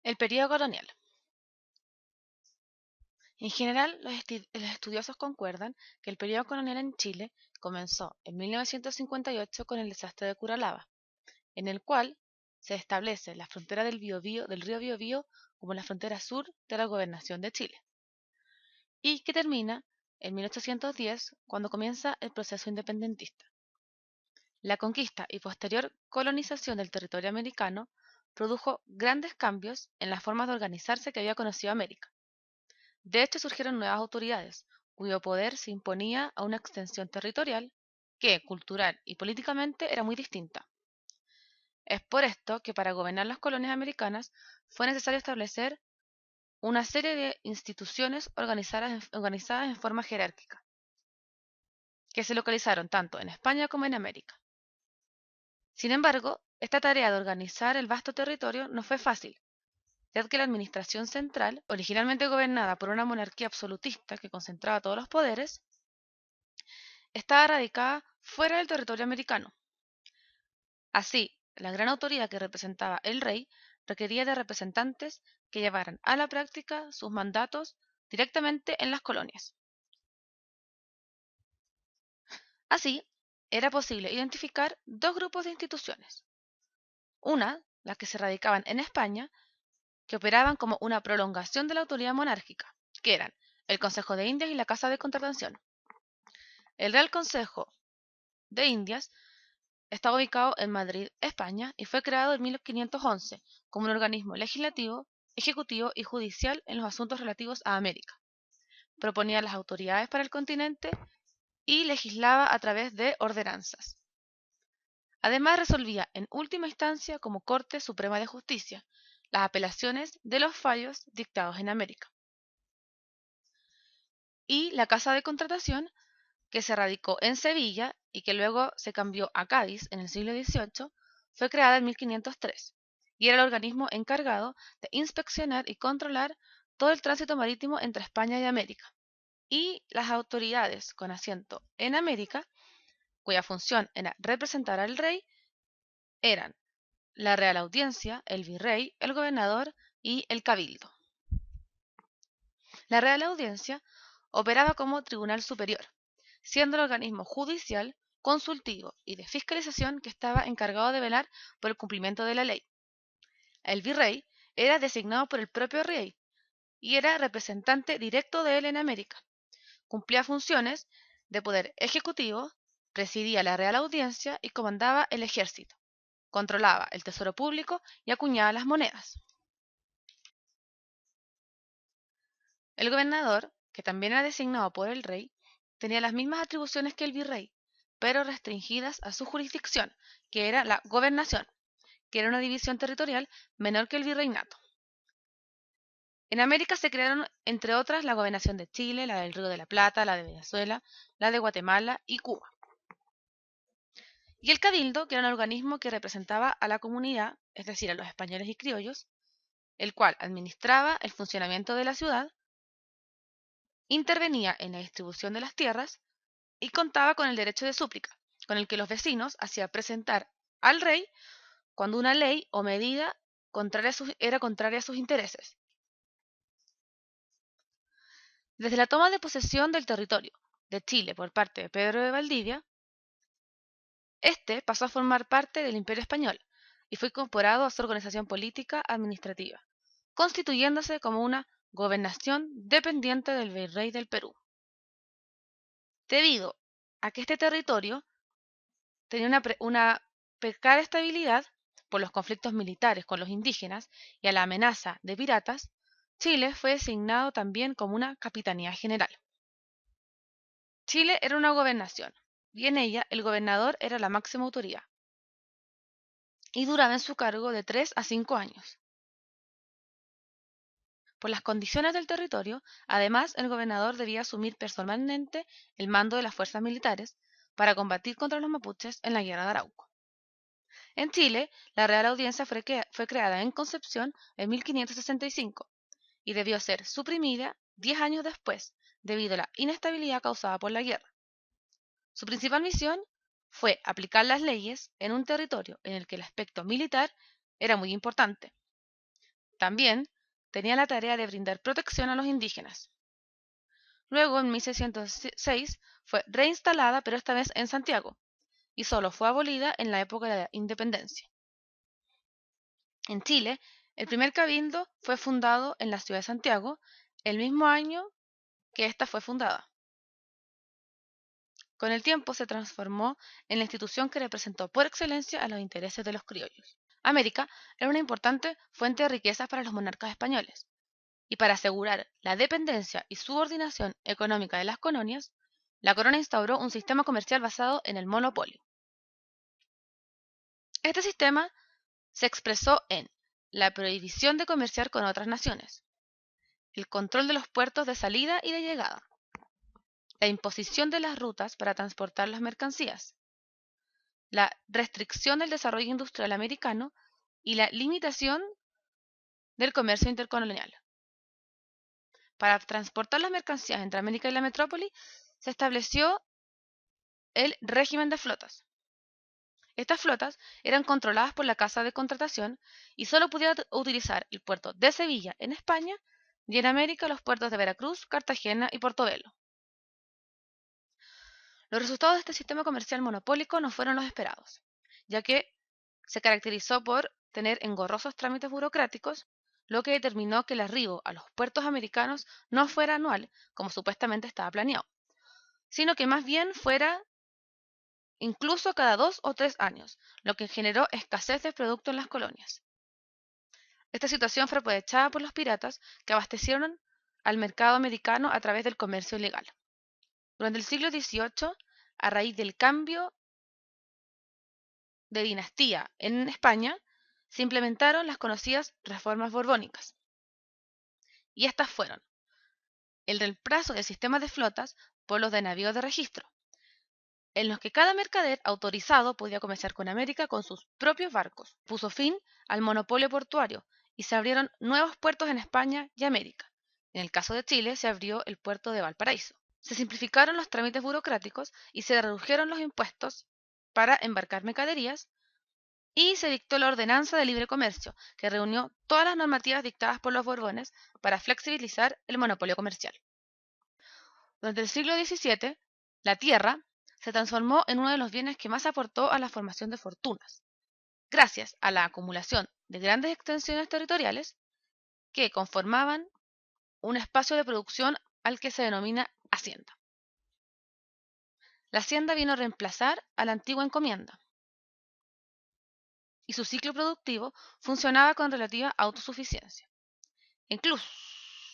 El período colonial. En general, los estudiosos concuerdan que el período colonial en Chile comenzó en 1958 con el desastre de Curalaba, en el cual se establece la frontera del río Biobío como la frontera sur de la gobernación de Chile, y que termina en 1810 cuando comienza el proceso independentista. La conquista y posterior colonización del territorio americano produjo grandes cambios en las formas de organizarse que había conocido América. De hecho, surgieron nuevas autoridades, cuyo poder se imponía a una extensión territorial que, cultural y políticamente, era muy distinta. Es por esto que para gobernar las colonias americanas fue necesario establecer una serie de instituciones organizadas en forma jerárquica, que se localizaron tanto en España como en América. Sin embargo, esta tarea de organizar el vasto territorio no fue fácil, ya que la administración central, originalmente gobernada por una monarquía absolutista que concentraba todos los poderes, estaba radicada fuera del territorio americano. Así, la gran autoridad que representaba el rey requería de representantes que llevaran a la práctica sus mandatos directamente en las colonias. Así, era posible identificar dos grupos de instituciones. Una, las que se radicaban en España, que operaban como una prolongación de la autoridad monárquica, que eran el Consejo de Indias y la Casa de Contratación. El Real Consejo de Indias está ubicado en Madrid, España, y fue creado en 1511 como un organismo legislativo, ejecutivo y judicial en los asuntos relativos a América. Proponía las autoridades para el continente y legislaba a través de ordenanzas. Además, resolvía en última instancia como Corte Suprema de Justicia las apelaciones de los fallos dictados en América. Y la Casa de Contratación, que se radicó en Sevilla y que luego se cambió a Cádiz en el siglo XVIII, fue creada en 1503 y era el organismo encargado de inspeccionar y controlar todo el tránsito marítimo entre España y América. Y las autoridades con asiento en América, cuya función era representar al rey, eran la Real Audiencia, el Virrey, el Gobernador y el Cabildo. La Real Audiencia operaba como tribunal superior, siendo el organismo judicial, consultivo y de fiscalización que estaba encargado de velar por el cumplimiento de la ley. El virrey era designado por el propio rey y era representante directo de él en América. Cumplía funciones de poder ejecutivo, presidía la Real Audiencia y comandaba el ejército. Controlaba el tesoro público y acuñaba las monedas. El gobernador, que también era designado por el rey, tenía las mismas atribuciones que el virrey, pero restringidas a su jurisdicción, que era la gobernación, que era una división territorial menor que el virreinato. En América se crearon, entre otras, la gobernación de Chile, la del Río de la Plata, la de Venezuela, la de Guatemala y Cuba. Y el cabildo, que era un organismo que representaba a la comunidad, es decir, a los españoles y criollos, el cual administraba el funcionamiento de la ciudad, intervenía en la distribución de las tierras y contaba con el derecho de súplica, con el que los vecinos hacían presentar al rey cuando una ley o medida era contraria a sus intereses. Desde la toma de posesión del territorio de Chile por parte de Pedro de Valdivia, este pasó a formar parte del Imperio Español y fue incorporado a su organización política administrativa, constituyéndose como una gobernación dependiente del virrey del Perú. Debido a que este territorio tenía una precaria estabilidad por los conflictos militares con los indígenas y a la amenaza de piratas, Chile fue designado también como una capitanía general. Chile era una gobernación, y en ella el gobernador era la máxima autoridad, y duraba en su cargo de 3 a 5 años. Por las condiciones del territorio, además, el gobernador debía asumir personalmente el mando de las fuerzas militares para combatir contra los mapuches en la Guerra de Arauco. En Chile, la Real Audiencia fue creada en Concepción en 1565 y debió ser suprimida 10 años después debido a la inestabilidad causada por la guerra. Su principal misión fue aplicar las leyes en un territorio en el que el aspecto militar era muy importante, También tenía la tarea de brindar protección a los indígenas. Luego, en 1606, fue reinstalada, pero esta vez en Santiago, y solo fue abolida en la época de la independencia. En Chile, el primer cabildo fue fundado en la ciudad de Santiago, el mismo año que ésta fue fundada. Con el tiempo se transformó en la institución que representó por excelencia a los intereses de los criollos. América era una importante fuente de riquezas para los monarcas españoles, y para asegurar la dependencia y subordinación económica de las colonias, la corona instauró un sistema comercial basado en el monopolio. Este sistema se expresó en la prohibición de comerciar con otras naciones, el control de los puertos de salida y de llegada, la imposición de las rutas para transportar las mercancías, la restricción del desarrollo industrial americano y la limitación del comercio intercolonial. Para transportar las mercancías entre América y la metrópoli, se estableció el régimen de flotas. Estas flotas eran controladas por la Casa de Contratación y solo podía utilizar el puerto de Sevilla en España y en América los puertos de Veracruz, Cartagena y Portobelo. Los resultados de este sistema comercial monopólico no fueron los esperados, ya que se caracterizó por tener engorrosos trámites burocráticos, lo que determinó que el arribo a los puertos americanos no fuera anual, como supuestamente estaba planeado, sino que más bien fuera incluso cada 2 o 3 años, lo que generó escasez de producto en las colonias. Esta situación fue aprovechada por los piratas que abastecieron al mercado americano a través del comercio ilegal. Durante el siglo XVIII, a raíz del cambio de dinastía en España, se implementaron las conocidas reformas borbónicas. Y estas fueron el reemplazo del sistema de flotas por los de navíos de registro, en los que cada mercader autorizado podía comerciar con América con sus propios barcos. Puso fin al monopolio portuario y se abrieron nuevos puertos en España y América. En el caso de Chile se abrió el puerto de Valparaíso. Se simplificaron los trámites burocráticos y se redujeron los impuestos para embarcar mercaderías y se dictó la Ordenanza de Libre Comercio, que reunió todas las normativas dictadas por los Borbones para flexibilizar el monopolio comercial. Durante el siglo XVII, la tierra se transformó en uno de los bienes que más aportó a la formación de fortunas, gracias a la acumulación de grandes extensiones territoriales que conformaban un espacio de producción al que se denomina hacienda. La hacienda vino a reemplazar a la antigua encomienda, y su ciclo productivo funcionaba con relativa autosuficiencia.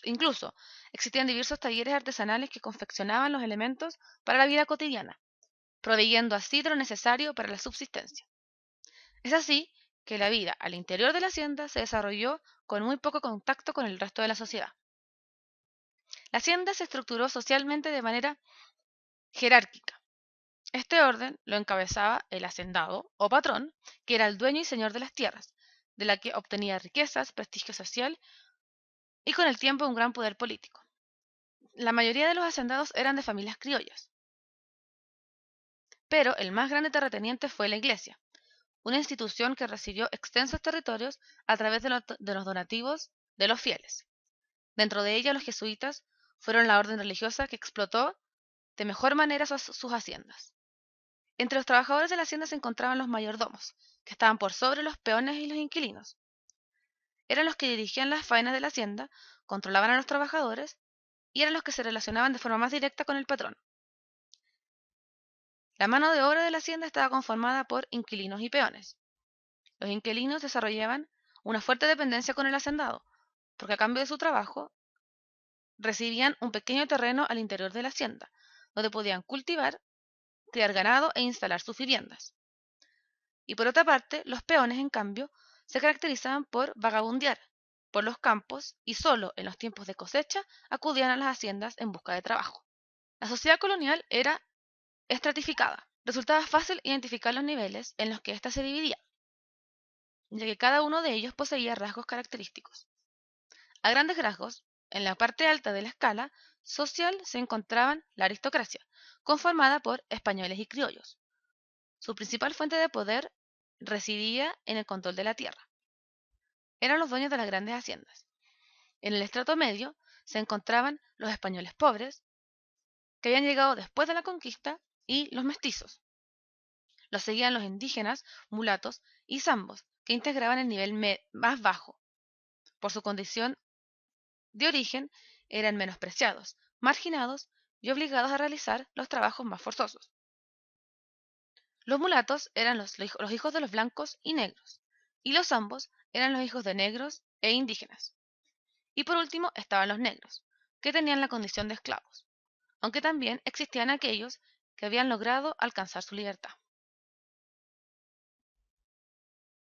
Incluso existían diversos talleres artesanales que confeccionaban los elementos para la vida cotidiana, proveyendo así de lo necesario para la subsistencia. Es así que la vida al interior de la hacienda se desarrolló con muy poco contacto con el resto de la sociedad. La hacienda se estructuró socialmente de manera jerárquica. Este orden lo encabezaba el hacendado o patrón, que era el dueño y señor de las tierras, de la que obtenía riquezas, prestigio social y con el tiempo un gran poder político. La mayoría de los hacendados eran de familias criollas, pero el más grande terrateniente fue la Iglesia, una institución que recibió extensos territorios a través de los donativos de los fieles. Dentro de ella, los jesuitas fueron la orden religiosa que explotó de mejor manera sus haciendas. Entre los trabajadores de la hacienda se encontraban los mayordomos, que estaban por sobre los peones y los inquilinos. Eran los que dirigían las faenas de la hacienda, controlaban a los trabajadores y eran los que se relacionaban de forma más directa con el patrón. La mano de obra de la hacienda estaba conformada por inquilinos y peones. Los inquilinos desarrollaban una fuerte dependencia con el hacendado, porque a cambio de su trabajo recibían un pequeño terreno al interior de la hacienda, donde podían cultivar, criar ganado e instalar sus viviendas. Y por otra parte, los peones, en cambio, se caracterizaban por vagabundear por los campos y solo en los tiempos de cosecha acudían a las haciendas en busca de trabajo. La sociedad colonial era estratificada. Resultaba fácil identificar los niveles en los que ésta se dividía, ya que cada uno de ellos poseía rasgos característicos. A grandes rasgos, en la parte alta de la escala social se encontraban la aristocracia, conformada por españoles y criollos. Su principal fuente de poder residía en el control de la tierra. eran los dueños de las grandes haciendas. En el estrato medio se encontraban los españoles pobres, que habían llegado después de la conquista, y los mestizos. Los seguían los indígenas, mulatos y zambos, que integraban el nivel más bajo. Por su condición de origen, eran menospreciados, marginados y obligados a realizar los trabajos más forzosos. Los mulatos eran los hijos de los blancos y negros, y los zambos eran los hijos de negros e indígenas. Y por último estaban los negros, que tenían la condición de esclavos, aunque también existían aquellos que habían logrado alcanzar su libertad.